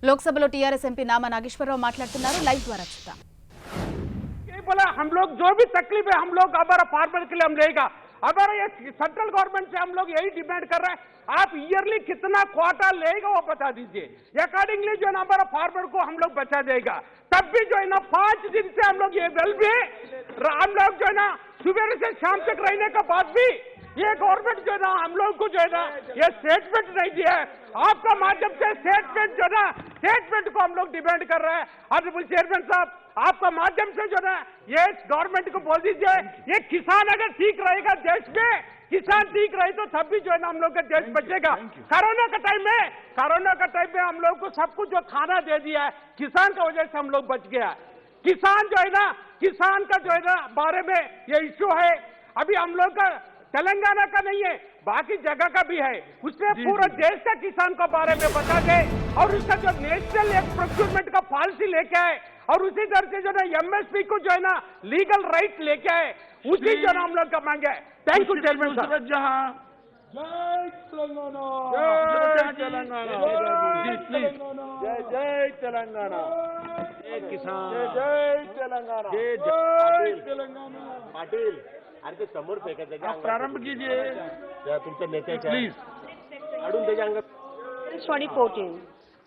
లోక్సభలో TRS MP Nama Nageswararao మాట్లాడుతున్నారు. Live ద్వారా చూద్దాం. बोला हम लोग जो भी तकलीफ है हम लोग हमारा फार्मर के लिए हम लेगा। हमारा ये सेंट्रल गवर्नमेंट से हम लोग यही डिमांड कर रहे हैं, आप ईयरली कितना क्वार्टर लेगा वो बता दीजिए, अकॉर्डिंगली जो है ना हमारा फार्मर को हम लोग बचा देगा। तब भी जो है ना 5 दिन से हम लोग ये वेल भी हम लोग जो है ना सुबह से शाम तक रहने का बाद भी ये गवर्नमेंट जो है ना हम लोग को जो है ना ये स्टेटमेंट नहीं दिया है। आपका माध्यम से स्टेटमेंट जो है ना स्टेटमेंट को हम लोग डिमांड कर रहे हैं। ऑनरेबल चेयरमैन साहब, आपका माध्यम से जो है ये गवर्नमेंट को बोल दीजिए, ये किसान अगर ठीक रहेगा देश में, किसान ठीक रहे तो तब भी जो है ना हम लोग का देश बचेगा। कोरोना का टाइम में हम लोग को सब कुछ जो खाना दे दिया है, किसान की वजह से हम लोग बच गया। किसान जो है ना, किसान का जो है ना बारे में ये इश्यू है, अभी हम लोग का तेलंगाना का नहीं है, बाकी जगह का भी है। उसने पूरा देश का किसान के बारे में बता दे और उसका जो नेशनल एक प्रोक्योरमेंट का पॉलिसी लेके आए और उसी तरह से जो है एमएसपी को जो है ना लीगल राइट लेके आए, उसी जो हम लोग का मांगे। थैंक यू चेयरमैन साहब। जय तेलंगाना, जय तेलंगाना, जी प्लीज, जय तेलंगाना, जय किसान, जय तेलंगाना, जय तेलंगाना। पाटिल अरे समोर फेकायचं आप प्रारंभ कीजिए तुमच्या नेत्याच्या प्लीज काढून त्याच्या अंगात 2014.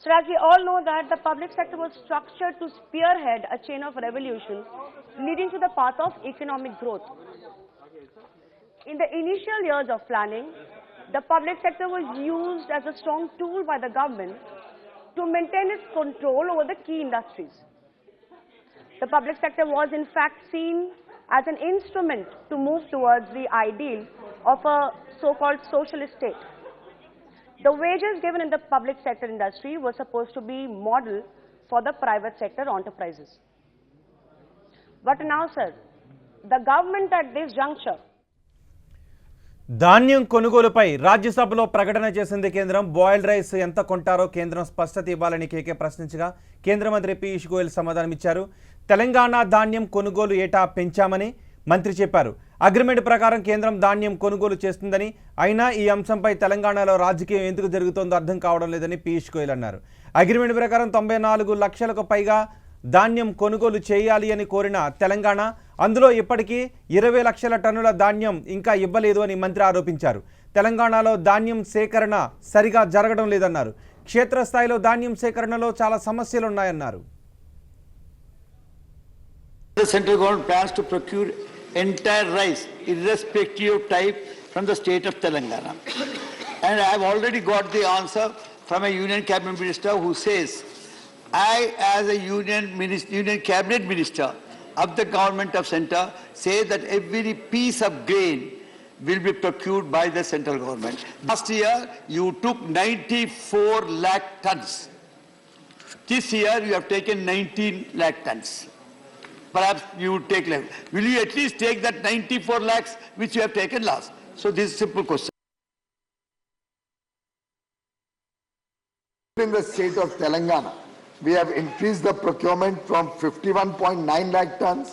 So as we all know that the public sector was structured to spearhead a chain of revolution leading to the path of economic growth. In the initial years of planning, the public sector was used as a strong tool by the government to maintain its control over the key industries. The public sector was in fact seen as an instrument to move towards the ideal of a so-called socialist state. The wages given in the public sector industry were supposed to be model for the private sector enterprises. But now, sir, the government at this juncture ధాన్యం కొనుగోలుపై రాజ్యసభలో ప్రకటన చేసింది కేంద్రం. Boiled rice ఎంత కొంటారో కేంద్రం స్పష్టత ఇవ్వాలని కేకే ప్రశ్నించగా కేంద్ర మంత్రి పీయూష్ గోయల్ సమాధానమిచ్చారు. తెలంగాణ ధాన్యం కొనుగోలు ఏటా పెంచామని మంత్రి చెప్పారు. అగ్రిమెంట్ ప్రకారం కేంద్రం ధాన్యం కొనుగోలు చేస్తుందని, అయినా ఈ అంశంపై తెలంగాణలో రాజకీయం ఎందుకు జరుగుతోందో అర్థం కావడం లేదని పీయూష్ గోయల్ అన్నారు. అగ్రిమెంట్ ప్రకారం 94 లక్షలకు పైగా ధాన్యం కొనుగోలు చేయాలి అని కోరిన తెలంగాణ అందులో ఇప్పటికీ 20 లక్షల టన్నుల ధాన్యం ఇంకా ఇవ్వలేదు అని మంత్రి ఆరోపించారు. తెలంగాణలో ధాన్యం సేకరణ సరిగా జరగడం లేదన్నారు. క్షేత్రస్థాయిలో ధాన్యం సేకరణలో చాలా సమస్యలు ఉన్నాయన్నారు. The central government plans to procure entire rice irrespective of type from the state of Telangana. And I have already got the answer from a union cabinet minister who says, I as a union cabinet minister of the government of center say that every piece of grain will be procured by the central government. Last year you took 94 lakh tons. This year you have taken 19 lakh tons. Perhaps you would take less. Will you at least take that 94 lakhs which you have taken last? So this is a simple question. In the state of Telangana, we have increased the procurement from 51.9 lakh tons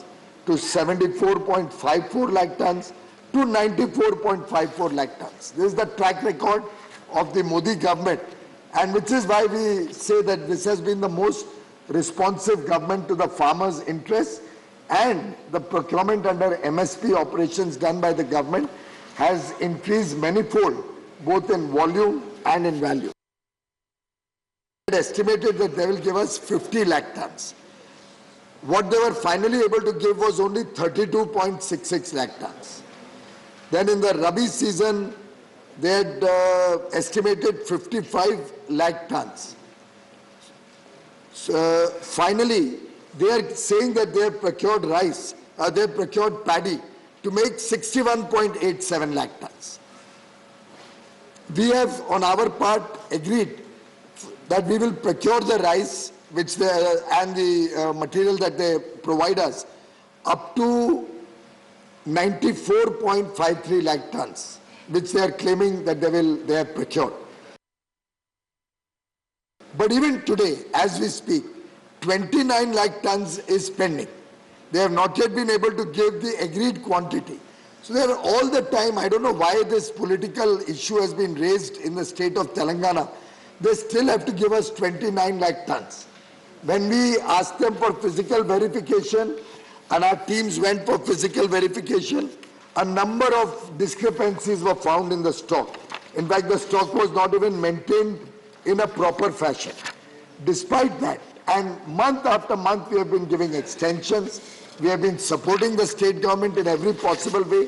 to 74.54 lakh tons to 94.54 lakh tons. This is the track record of the Modi government, and which is why we say that this has been the most responsive government to the farmers' interests, and the procurement under MSP operations done by the government has increased manifold both in volume and in value. It estimated that they will give us 50 lakh tons. What they were finally able to give was only 32.66 lakh tons. Then in the Rabi season, they had estimated 55 lakh tons. So, finally, they are saying that they have procured rice, they have procured paddy to make 61.87 lakh tons. We have on our part agreed that we will procure the rice which they, and the material that they provide us up to 94.53 lakh tons, which they are claiming that they have procured. But even today, as we speak, 29 lakh tons is pending. They have not yet been able to give the agreed quantity. So they are all the time, I don't know why this political issue has been raised in the state of Telangana, they still have to give us 29 lakh tons. When we asked them for physical verification and our teams went for physical verification, a number of discrepancies were found in the stock. In fact, the stock was not even maintained in a proper fashion. Despite that, and month after month we have been giving extensions, we have been supporting the state government in every possible way.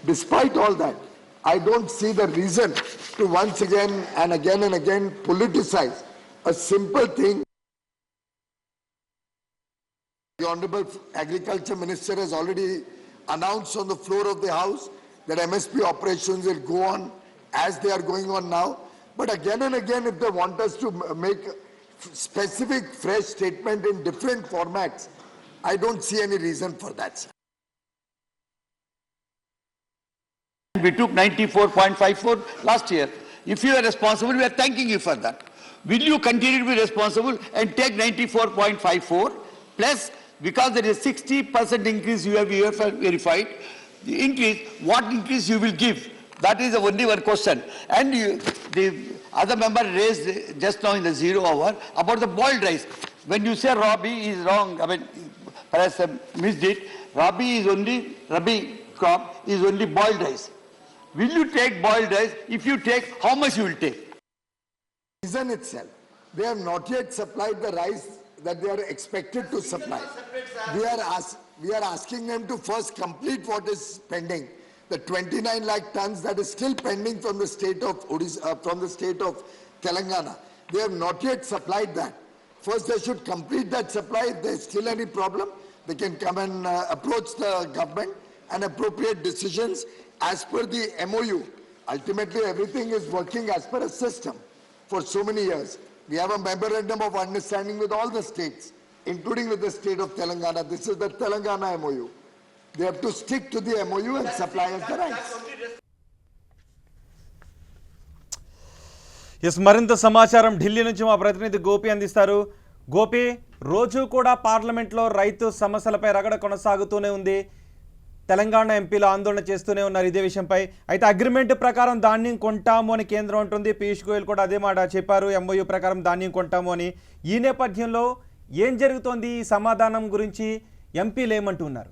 Despite all that, I don't see the reason to once again and again politicize a simple thing. The Honorable Agriculture Minister has already announced on the floor of the House that MSP operations will go on as they are going on now. But again and again, if they want us to make specific fresh statement in different formats, I don't see any reason for that, sir. We took 94.54 last year. If you are responsible, we are thanking you for that. Will you continue to be responsible and take 94.54 plus, because there is 60% increase you have verified, the increase, what increase you will give? That is the only one question. And the other member raised just now in the 0 hour about the boiled rice. When you say Rabi is wrong, I mean, perhaps I missed it. Rabi crop is only boiled rice. Will you take boiled rice? If you take, how much you will take? Season itself, they have not yet supplied the rice that they are expected to supply. We are asking them to first complete what is pending. The 29 lakh tons that is still pending from the state of Telangana. They have not yet supplied that. First, they should complete that supply. If there is still any problem, they can come and approach the government and appropriate decisions as per the MOU. Ultimately, everything is working as per a system for so many years. We have a memorandum of understanding with all the states, including with the state of Telangana. This is the Telangana MOU. They have to stick to the MOU and supply us the rice. ఎస్ మరింత సమాచారం ఢిల్లీ నుంచి మా ప్రతినిధి గోపి అందిస్తారు. గోపి, రోజు కూడా పార్లమెంట్లో రైతు సమస్యలపై రగడ కొనసాగుతూనే ఉంది. తెలంగాణ ఎంపీలు ఆందోళన చేస్తూనే ఉన్నారు ఇదే విషయంపై. అయితే అగ్రిమెంట్ ప్రకారం ధాన్యం కొంటాము అని కేంద్రం అంటుంది. పీయూష్ గోయల్ కూడా అదే మాట చెప్పారు, ఎంఓయూ ప్రకారం ధాన్యం కొంటాము అని. ఈ నేపథ్యంలో ఏం జరుగుతోంది? ఈ సమాధానం గురించి ఎంపీలు ఏమంటున్నారు?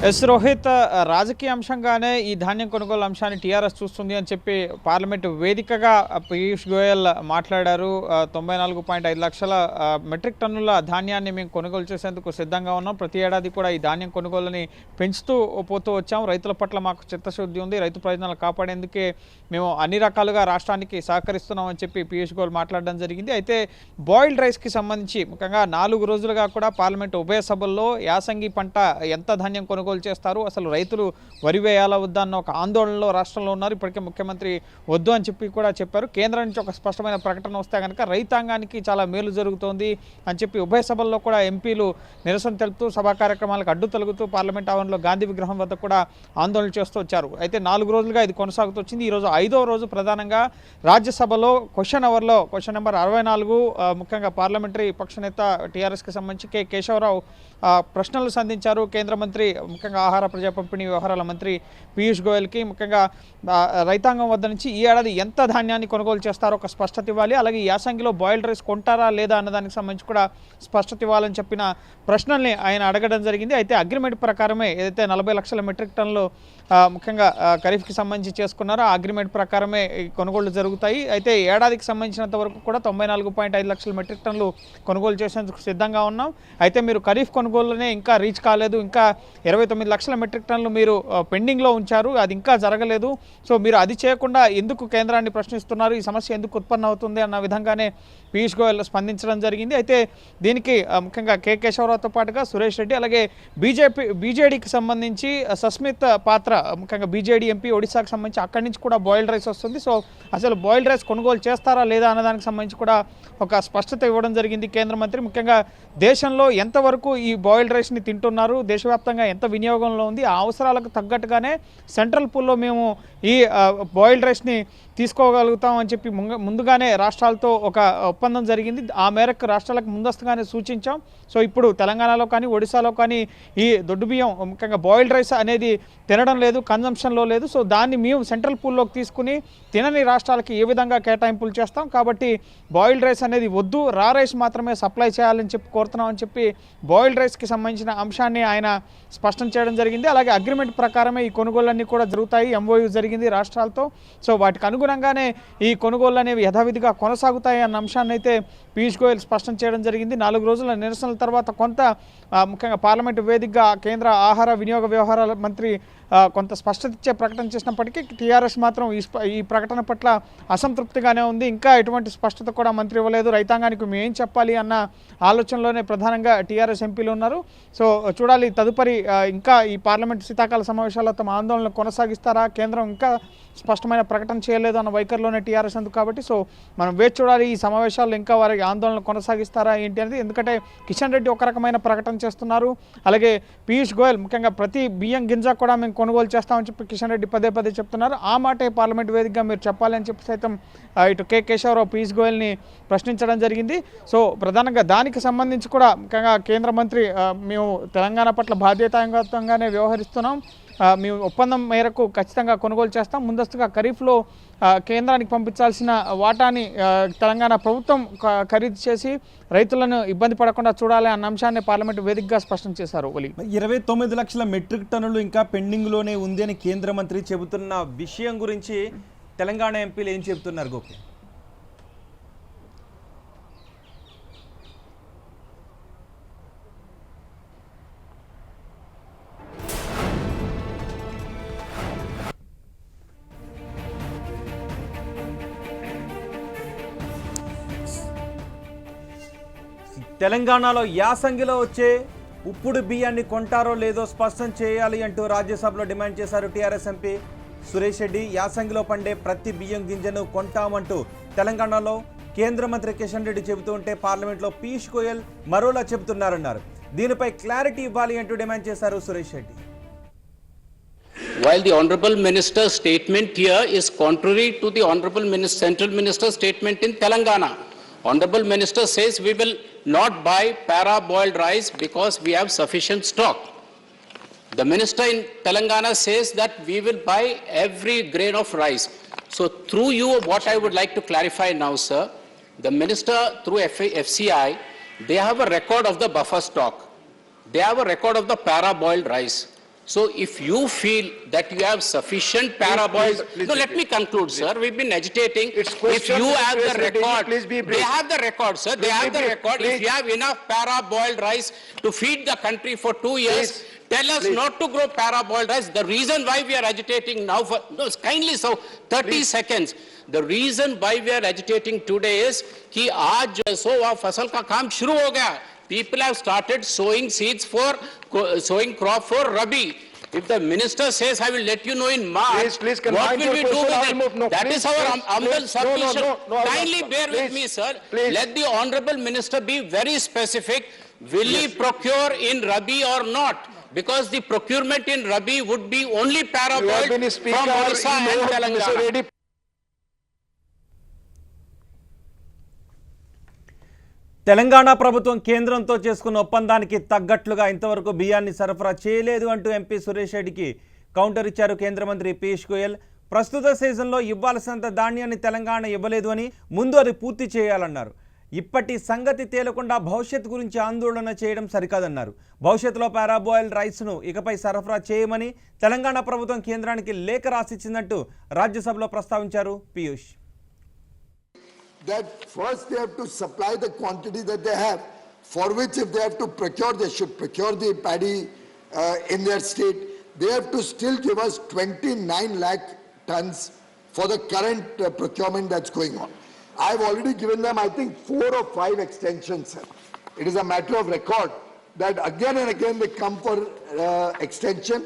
ఎస్ రోహిత్, రాజకీయ అంశంగానే ఈ ధాన్యం కొనుగోలు అంశాన్ని టీఆర్ఎస్ చూస్తుంది అని చెప్పి పార్లమెంటు వేదికగా పీయూష్ గోయల్ మాట్లాడారు. 94.5 లక్షల మెట్రిక్ టన్నుల ధాన్యాన్ని మేము కొనుగోలు చేసేందుకు సిద్ధంగా ఉన్నాం. ప్రతి ఏడాది కూడా ఈ ధాన్యం కొనుగోలుని పెంచుతూ పోతూ వచ్చాం. రైతుల పట్ల మాకు చిత్తశుద్ధి ఉంది. రైతు ప్రయోజనాలు కాపాడేందుకే మేము అన్ని రకాలుగా రాష్ట్రానికి సహకరిస్తున్నామని చెప్పి పీయూష్ గోయల్ మాట్లాడడం జరిగింది. అయితే బాయిల్డ్ రైస్కి సంబంధించి ముఖ్యంగా 4 రోజులుగా కూడా పార్లమెంటు ఉభయ సభల్లో యాసంగి పంట ఎంత ధాన్యం కొనుగోలు చేస్తారు, అసలు రైతులు వరి వేయాలా వద్దా అన్న ఒక ఆందోళనలో రాష్ట్రంలో ఉన్నారు. ఇప్పటికే ముఖ్యమంత్రి వద్దు అని చెప్పి కూడా చెప్పారు. కేంద్రం నుంచి ఒక స్పష్టమైన ప్రకటన వస్తే కనుక రైతాంగానికి చాలా మేలు జరుగుతోంది అని చెప్పి ఉభయ సభల్లో కూడా ఎంపీలు నిరసన తెలుపుతూ సభా కార్యక్రమాలకు అడ్డు తొలగుతూ పార్లమెంట్ ఆవరణలో గాంధీ విగ్రహం వద్ద కూడా ఆందోళన చేస్తూ వచ్చారు. అయితే 4 రోజులుగా ఇది కొనసాగుతూ వచ్చింది. ఈరోజు 5వ రోజు ప్రధానంగా రాజ్యసభలో క్వశ్చన్ అవర్లో క్వశ్చన్ నెంబర్ 64 ముఖ్యంగా పార్లమెంటరీ పక్షనేత టీఆర్ఎస్కి సంబంధించి కె కేశవరావు ప్రశ్నలు సంధించారు. కేంద్ర మంత్రి ముఖ్యంగా ఆహార ప్రజా పంపిణీ వ్యవహారాల మంత్రి పీయూష్ గోయల్కి ముఖ్యంగా రైతాంగం వద్ద నుంచి ఈ ఏడాది ఎంత ధాన్యాన్ని కొనుగోలు చేస్తారో ఒక స్పష్టత ఇవ్వాలి, అలాగే యాసంగిలో బాయిల్డ్ రైస్ కొంటారా లేదా అన్నదానికి సంబంధించి కూడా స్పష్టత ఇవ్వాలని చెప్పిన ప్రశ్నల్ని ఆయన అడగడం జరిగింది. అయితే అగ్రిమెంట్ ప్రకారమే ఏదైతే 40 లక్షల మెట్రిక్ టన్నులు ముఖ్యంగా ఖరీఫ్కి సంబంధించి చేసుకున్నారో ఆ అగ్రిమెంట్ ప్రకారమే కొనుగోళ్లు జరుగుతాయి. అయితే ఏడాదికి సంబంధించినంత వరకు కూడా 94.5 లక్షల మెట్రిక్ టన్నులు కొనుగోలు చేసేందుకు సిద్ధంగా ఉన్నాం. అయితే మీరు ఖరీఫ్ కొనుగోలునే ఇంకా రీచ్ కాలేదు, ఇంకా 29 లక్షల మెట్రిక్ టన్నులు మీరు పెండింగ్లో ఉంచారు, అది ఇంకా జరగలేదు. సో మీరు అది చేయకుండా ఎందుకు కేంద్రాన్ని ప్రశ్నిస్తున్నారు, ఈ సమస్య ఎందుకు ఉత్పన్న అవుతుంది అన్న విధంగానే పీయూష్ గోయల్ స్పందించడం జరిగింది. అయితే దీనికి ముఖ్యంగా కె కేశవరావుతో పాటుగా సురేష్ రెడ్డి అలాగే బీజేడీకి సంబంధించి సస్మిత్ పాత్ర ముఖ్యంగా బీజేడీ ఎంపీ ఒడిశాకు సంబంధించి అక్కడి నుంచి కూడా బాయిల్డ్ రైస్ వస్తుంది. సో అసలు బాయిల్డ్ రైస్ కొనుగోలు చేస్తారా లేదా అన్నదానికి సంబంధించి కూడా ఒక స్పష్టత ఇవ్వడం జరిగింది కేంద్ర మంత్రి. ముఖ్యంగా దేశంలో ఎంతవరకు ఈ బాయిల్డ్ రైస్ని తింటున్నారు, దేశవ్యాప్తంగా ఎంత వినియోగంలో ఉంది, ఆ అవసరాలకు తగ్గట్టుగానే సెంట్రల్ పూల్లో మేము ఈ బాయిల్డ్ రైస్ని తీసుకోగలుగుతాం అని చెప్పి ముందుగానే రాష్ట్రాలతో ఒక ఒప్పందం జరిగింది. ఆ మేరకు రాష్ట్రాలకు ముందస్తుగానే సూచించాం. సో ఇప్పుడు తెలంగాణలో కానీ ఒడిశాలో కానీ ఈ దొడ్డు బియ్యం ముఖ్యంగా బాయిల్డ్ రైస్ అనేది తినడం లేదు, కన్జంప్షన్లో లేదు. సో దాన్ని మేము సెంట్రల్ పూల్లోకి తీసుకుని తినని రాష్ట్రాలకి ఏ విధంగా కేటాయింపులు చేస్తాం, కాబట్టి బాయిల్డ్ రైస్ అనేది వద్దు, రా రైస్ మాత్రమే సప్లై చేయాలని చెప్పి కోరుతున్నాం అని చెప్పి బాయిల్డ్ రైస్కి సంబంధించిన అంశాన్ని ఆయన స్పష్టం చేయడం జరిగింది. అలాగే అగ్రిమెంట్ ప్రకారమే ఈ కొనుగోళ్ళన్నీ కూడా జరుగుతాయి, ఎంఓయూ జరిగింది రాష్ట్రాలతో. సో వాటికి అనుగుణంగానే ఈ కొనుగోళ్ళు అనేవి యథావిధిగా కొనసాగుతాయి అన్న అంశాన్ని అయితే పీయూష్ గోయల్ స్పష్టం చేయడం జరిగింది. 4 రోజుల నిరసనల తర్వాత కొంత ముఖ్యంగా పార్లమెంటు వేదికగా కేంద్ర ఆహార వినియోగ వ్యవహారాల మంత్రి కొంత స్పష్టత ఇచ్చే ప్రకటన చేసినప్పటికీ టీఆర్ఎస్ మాత్రం ఈ ప్రకటన పట్ల అసంతృప్తిగానే ఉంది. ఇంకా ఎటువంటి స్పష్టత కూడా మంత్రి ఇవ్వలేదు. రైతాంగానికి మేము ఏం చెప్పాలి అన్న ఆలోచనలోనే ప్రధానంగా టీఆర్ఎస్ ఎంపీలు ఉన్నారు. సో చూడాలి తదుపరి ఇంకా ఈ పార్లమెంటు శీతాకాల సమావేశాల్లో తమ ఆందోళన కొనసాగిస్తారా, కేంద్రం ఇంకా స్పష్టమైన ప్రకటన చేయలేదు అన్న వైఖరిలోనే టీఆర్ఎస్ ఉంది. కాబట్టి సో మనం వేచి చూడాలి ఈ సమావేశాల్లో ఇంకా వారి ఆందోళన కొనసాగిస్తారా ఏంటి అనేది. ఎందుకంటే కిషన్ రెడ్డి ఒక రకమైన ప్రకటన చేస్తున్నారు, అలాగే పీయూష్ గోయల్ ముఖ్యంగా ప్రతి బియ్యం గింజ కూడా మేము కొనుగోలు చేస్తామని చెప్పి కిషన్ రెడ్డి పదే చెప్తున్నారు. ఆ మాటే పార్లమెంట్ వేదికగా మీరు చెప్పాలి అని చెప్పి సైతం ఇటు కె కేశవరావు పీయూష్ గోయల్ని ప్రశ్నించడం జరిగింది. సో ప్రధానంగా దానికి సంబంధించి కూడా ముఖ్యంగా కేంద్ర మంత్రి మేము తెలంగాణ పట్ల బాధ్యతాయుతంగానే వ్యవహరిస్తున్నాం, మేము ఒప్పందం మేరకు ఖచ్చితంగా కొనుగోలు చేస్తాం, ముందస్తుగా ఖరీఫ్లో కేంద్రానికి పంపించాల్సిన వాటాని తెలంగాణ ప్రభుత్వం ఖరీదు చేసి రైతులను ఇబ్బంది పడకుండా చూడాలి అన్న అంశాన్ని పార్లమెంటు వేదికగా స్పష్టం చేశారు. 29 లక్షల మెట్రిక్ టన్నులు ఇంకా పెండింగ్లోనే ఉంది అని కేంద్ర మంత్రి చెబుతున్న విషయం గురించి తెలంగాణ ఎంపీలు ఏం చెబుతున్నారు గోపి? తెలంగాణలో యాసంగిలో వచ్చే ఉప్పుడు బియ్యాన్ని కొంటారో లేదో స్పష్టం చేయాలి అంటూ రాజ్యసభలో డిమాండ్ చేశారు టీఆర్ఎస్ ఎంపీ సురేష్ రెడ్డి. యాసంగిలో పండే ప్రతి బియ్యం గింజను కొంటామంటూ తెలంగాణలో కేంద్ర మంత్రి కిషన్ రెడ్డి చెబుతూ ఉంటే పార్లమెంట్లో పీయూష్ గోయల్ మరోలా చెబుతున్నారన్నారు. దీనిపై క్లారిటీ ఇవ్వాలి అంటూ డిమాండ్ చేశారు Suresh Reddy. While the Honorable Minister's statement here is contrary to the Honorable Central Minister's statement in Telangana. Honorable Minister says we will not buy para-boiled rice because we have sufficient stock. The Minister in Telangana says that we will buy every grain of rice. So through you, what I would like to clarify now, sir, the Minister through FCI, they have a record of the buffer stock. They have a record of the para-boiled rice. So if you feel that you have sufficient para-boiled... No, let me conclude, sir. We've been agitating. If you have the record, they have the record, sir. They have the record. If you have enough para-boiled rice to feed the country for 2 years, tell us not to grow para-boiled rice. The reason why we are agitating now for... No, kindly, so 30 seconds. The reason why we are agitating today is कि आज जो है सो वह फसल का काम शुरू हो गया. People have started sowing seeds for sowing crop for Rabi. If the minister says, I will let you know in March, what will we do with it? That is our humble submission. Kindly bear with me, sir. Let the honorable minister be very specific. Will he procure in Rabi or not? Because the procurement in Rabi would be only para-boiled from Odisha and Telangana. Telangana ప్రభుత్వం కేంద్రంతో చేసుకున్న ఒప్పందానికి తగ్గట్లుగా ఇంతవరకు బియ్యాన్ని సరఫరా చేయలేదు అంటూ ఎంపీ సురేష్ రెడ్డికి కౌంటర్ ఇచ్చారు కేంద్ర మంత్రి పీయూష్ గోయల్. ప్రస్తుత సీజన్లో ఇవ్వాల్సినంత ధాన్యాన్ని తెలంగాణ ఇవ్వలేదు అని, ముందు అది పూర్తి చేయాలన్నారు. ఇప్పటి సంగతి తేలకుండా భవిష్యత్తు గురించి ఆందోళన చేయడం సరికాదన్నారు. భవిష్యత్తులో పారాబాయిల్డ్ రైస్ను ఇకపై సరఫరా చేయమని తెలంగాణ ప్రభుత్వం కేంద్రానికి లేఖ రాసిచ్చిందంటూ రాజ్యసభలో ప్రస్తావించారు Piyush. That first they have to supply the quantity that they have, for which if they have to procure, they should procure the paddy in their state. They have to still give us 29 lakh tons for the current procurement that's going on. I've already given them, I think, 4 or 5 extensions, sir. It is a matter of record that again and again they come for extension.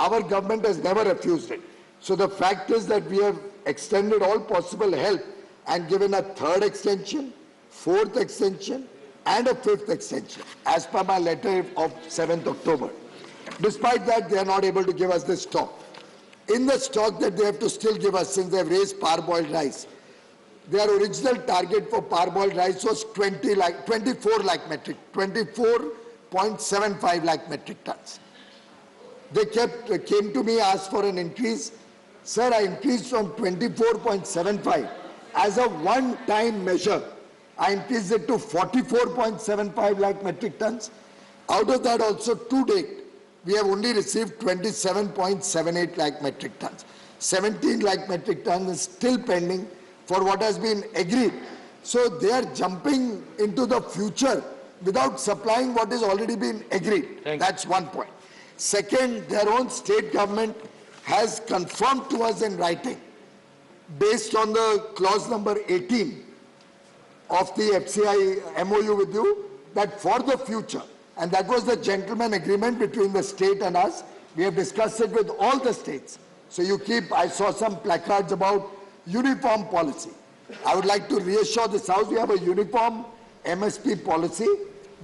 Our government has never refused it. So the fact is that we have extended all possible help and given a 3rd extension, 4th extension and a 5th extension as per my letter of 7th October. Despite that, they are not able to give us this stock. in the stock that they have to still give us since they have raised parboiled rice. Their original target for parboiled rice was 24 lakh metric, 24.75 lakh metric tons. They came to me, asked for an increase. Sir, I increased from 24.75 as a one-time measure. I increased it to 44.75 lakh metric tons. Out of that also to date, we have only received 27.78 lakh metric tons. 17 lakh metric tons is still pending for what has been agreed. So they are jumping into the future without supplying what has already been agreed. That's one point. Second, their own state government has confirmed to us in writing, based on the clause number 18 of the FCI MOU with you, that for the future, and that was the gentleman agreement between the state and us, we have discussed it with all the states. So I saw some placards about uniform policy. I would like to reassure this House, we have a uniform MSP policy,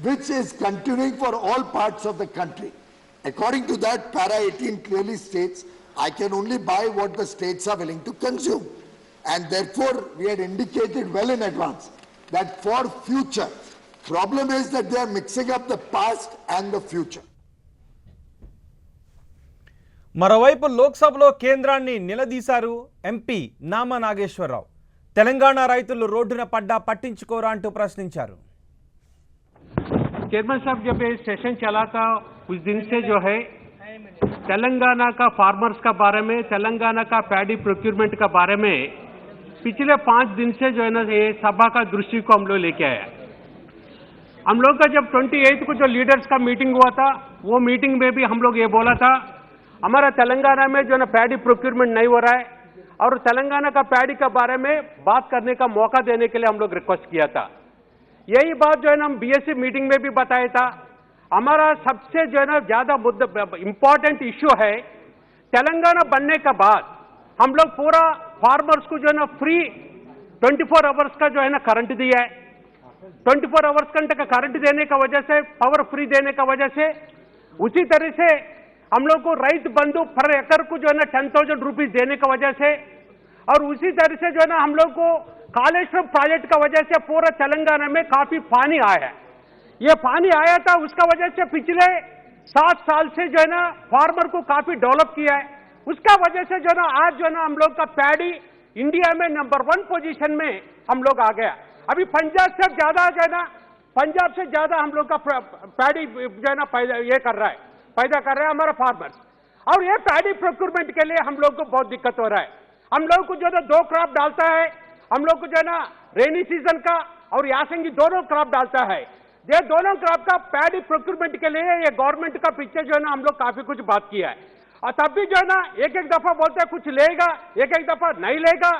which is continuing for all parts of the country. According to that, Para 18 clearly states, I can only buy what the states are willing to consume. And therefore, we had indicated well in advance that for future, problem is that they are mixing up the past and the future. మరోవైపు లోక్సభలో కేంద్రాన్ని నిలదీశారు MP Nama Nageswararao. Telangana రైతులు రోడ్డున పడ్డా పట్టించుకోరా అంటూ ప్రశ్నించారు. Chairman साहब, जब ये सेशन चला था उस दिन से जो है तेलंगाना का फार्मर्स का बारे में, तेलंगाना का पैडी प्रोक्यूरमेंट का बारे में पिछले 5 दिन से जो है ना ये सभा का दृष्टि को हम लोग लेके आया. हम लोग का जब 28 को जो लीडर्स का मीटिंग हुआ था, वो मीटिंग में भी हम लोग ये बोला था, हमारा तेलंगाना में जो है ना पैडी प्रोक्यूरमेंट नहीं हो रहा है और तेलंगाना का पैडी के बारे में बात करने का मौका देने के लिए हम लोग रिक्वेस्ट किया था. यही बात जो है ना हम बीएससी मीटिंग में भी बताया था. हमारा सबसे जो है ना ज्यादा मुद्दा इंपॉर्टेंट इश्यू है, तेलंगाना बनने के बाद हम लोग पूरा फार्मर्स को जो है ना फ्री 24 आवर्स का जो है ना करंट दिया है. 24 आवर्स घंटे का करंट देने का वजह से, पावर फ्री देने का वजह से, उसी तरह से हम लोग को राइट बंधु पर एकड़ को जो है ना 10,000 रुपीज देने का वजह से, और उसी तरह से जो है ना हम लोग को कालेश्वरम प्रोजेक्ट का वजह से पूरा तेलंगाना में काफी पानी आया है. ये पानी आया था, उसका वजह से पिछले 7 साल से जो है ना फार्मर को काफी डेवलप किया है. उसका वजह से जो है ना आज जो है ना हम लोग का पैडी इंडिया में नंबर 1 पोजीशन में हम लोग आ गया. अभी पंजाब से ज्यादा जो है ना, पंजाब से ज्यादा हम लोग का पैडी जो है ना पैदा कर रहा है हमारा फार्मर्स. और ये पैडी प्रोक्यूरमेंट के लिए हम लोग को बहुत दिक्कत हो रहा है. हम लोग को जो है ना 2 क्रॉप डालता है, हम लोग को जो है ना रेनी सीजन का और यासंगी दोनों क्रॉप डालता है. ये दोनों क्रॉप का पैडी प्रोक्यूरमेंट के लिए ये गवर्नमेंट का पीछे जो है ना हम लोग काफी कुछ बात किया है. और तब भी जो है ना एक दफा बोलते हैं कुछ लेगा, एक दफा नहीं लेगा,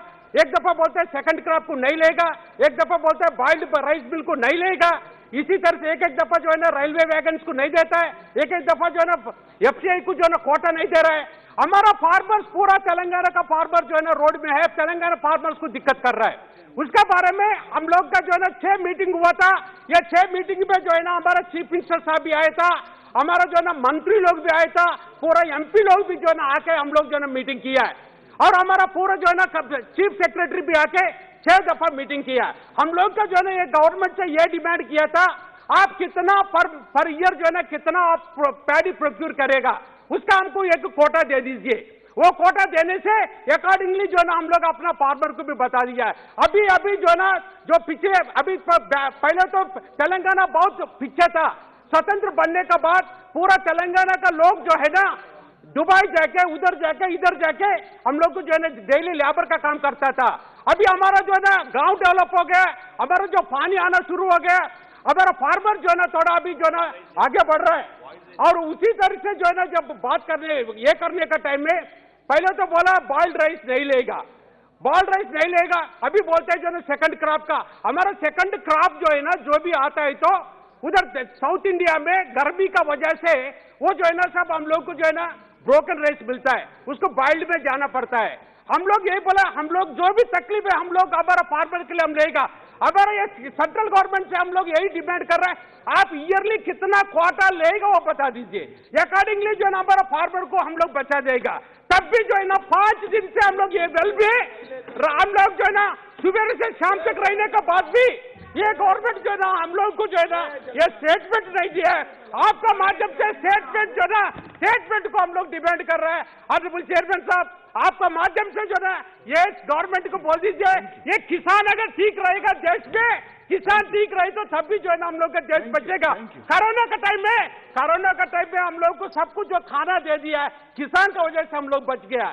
एक दफा बोलते हैं सेकंड क्रॉप को नहीं लेगा, एक दफा बोलते हैं बॉइल्ड राइस बिल को नहीं लेगा. इसी तरह से एक दफा जो है ना रेलवे वैगन्स को नहीं देता है, एक दफा जो है ना एफसीआई को जो है ना कोटा नहीं दे रहा है. हमारा फार्मर्स, पूरा तेलंगाना का फार्मर जो है ना रोड में है. तेलंगाना फार्मर्स को दिक्कत कर रहा है. उसका बारे में हम लोग का जो है ना 6 मीटिंग हुआ था. ये 6 मीटिंग में जो है ना हमारा चीफ मिनिस्टर साहब भी आया था, हमारा जो है ना मंत्री लोग भी आया था, पूरा एमपी लोग भी जो है ना आके हम लोग जो है ना मीटिंग किया है. और हमारा पूरा जो है ना चीफ सेक्रेटरी भी आके 6 दफा मीटिंग किया. हम लोग का जो है ना ये गवर्नमेंट से ये डिमांड किया था, आप कितना पर ईयर जो है ना कितना आप पैडी प्रोक्यूर करेगा, उसका हमको एक कोटा दे दीजिए. वो कोटा देने से अकॉर्डिंगली जो है ना हम लोग अपना फार्मर को भी बता दिया है. अभी जो है ना जो पिछले अभी पहले तो तेलंगाना बहुत पीछे था. स्वतंत्र बनने के बाद पूरा तेलंगाना का लोग जो है ना दुबई जाके, उधर जाके, इधर जाके हम लोग को जो है ना डेली लेबर का काम करता था. अभी हमारा जो है ना गांव डेवलप हो गया, हमारा जो पानी आना शुरू हो गया, हमारा फार्मर जो है ना थोड़ा अभी जो है ना आगे बढ़ रहा है. और उसी तरह से जो है ना जब बात करने का टाइम में पहले तो बोला बॉइल्ड राइस नहीं लेगा, बॉइल्ड राइस नहीं लेगा. अभी बोलते हैं जो है ना सेकंड क्रॉप का. हमारा सेकंड क्रॉप जो है ना जो भी आता है तो उधर साउथ इंडिया में गर्मी का वजह से वो जो है ना सब हम लोग को जो है ना ब्रोकन राइस मिलता है, उसको बॉइल्ड में जाना पड़ता है. हम लोग यही बोला, हम लोग जो भी तकलीफ है हम लोग हमारा फार्मर के लिए हम लेगा. हमारा ये सेंट्रल गवर्नमेंट से हम लोग यही डिमांड कर रहे हैं, आप ईयरली कितना क्वार्टर लेगा वो बता दीजिए, अकॉर्डिंगली जो है ना हमारा फार्मर को हम लोग बचा देगा। तब भी जो है ना 5 दिन से हम लोग ये वेल भी हम लोग जो है ना सुबह से शाम तक रहने के बाद भी ये गवर्नमेंट जो है ना हम लोग को जो है ना ये स्टेटमेंट नहीं दिया है। आपका माध्यम से स्टेटमेंट जो है ना स्टेटमेंट को हम लोग डिमांड कर रहे हैं। ऑनरेबल चेयरमैन साहब, आपका माध्यम से जो है ना ये गवर्नमेंट को बोल दीजिए, ये किसान अगर ठीक रहेगा देश में, किसान ठीक रहे तो तब भी जो है ना हम लोग का देश बचेगा। कोरोना का टाइम में हम लोग को सब कुछ जो खाना दे दिया है, किसान की वजह से हम लोग बच गया।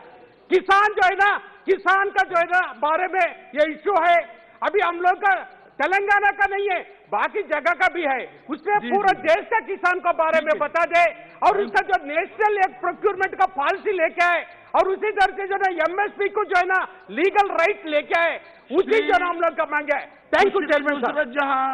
किसान जो है ना, किसान का जो है ना बारे में ये इश्यू है, अभी हम लोग का तेलंगाना का नहीं है, बाकी जगह का भी है, उसमें पूरा देश का किसान को बारे में बता दे और उसका जो नेशनल एक प्रोक्योरमेंट का पॉलिसी लेके आए और उसी तरह से जो है एमएसपी को जो है ना लीगल राइट लेके आए, उसी जो है हम लोग का मांगे। थैंक यू चेयरमैन साहब। जहां